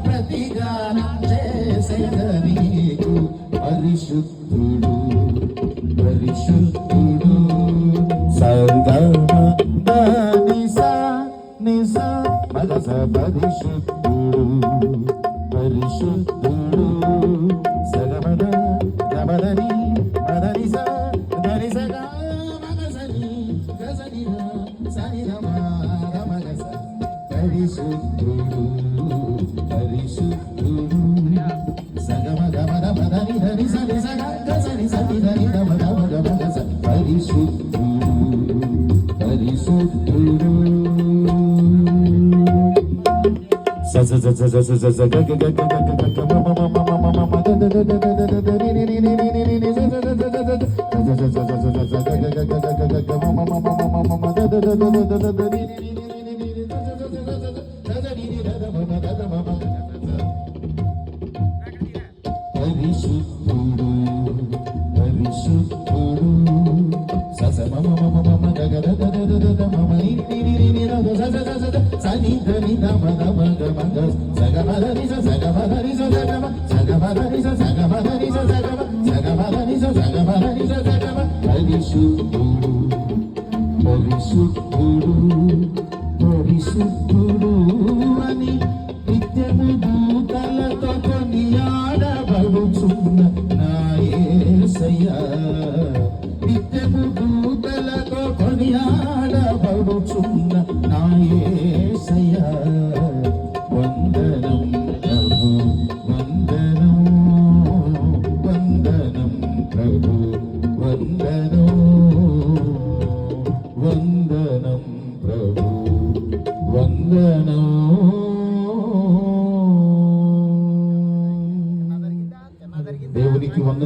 ప్రతిగానం చేసేదనీకు పరిశుద్ధుడు పరిశుద్ధుడు సంగమ నిసా నిసా మనస పరిశుద్ధుడు పరిశుద్ధుడు సగమద గమదని మదని స దని సగ మగసని గసని సని రమ రమగస పరిశుద్ధుడు పరిశుద్ధుడు సగమ గమద మదని దని సని సగ గసని సని దని రమ రమ గమగస పరిశుద్ధుడు పరిశుద్ధుడు స స స స స స స గ గ గ గ గ గ మ మ మ మ మ మ the the the the the the the ని ని ని ని ని ని ని స స స స స స స స స స గ గ గ గ గ గ మ మ మ మ మ మ the the the the the the the ని ని ని ని ని ని స స స స స ద ద ని ని ద ద మ మ ద ద మ మ పరిశుద్ధుడు పరిశుద్ధుడు స స మ మ మ మ మ గ గ the the the the the మ మ ని ని ని ని ర ద స స స స స ని ద ని ద మ ద మ గ మ గ స గ మ ద ని స స గ మ ద ని స స గ మ స గ మ ద ని స స గ మ ద ని స స గ మ స గ మ ద ని స స గ మ ద ని స స గ మ పరిశుద్ధుడు పరిశుద్ధుడు పరిశుద్ధుడు అని నిత్యము దూతలతో కొనియాడబడుచున్న నా యేసయ్యా నిత్యము దూతలతో కొనియాడబడుచున్న నా యేసయ్యా వందనం ప్రభు వందనం వందనం ప్రభు వందనం వందనం ప్రభు వందనం దేవునికి వందనం.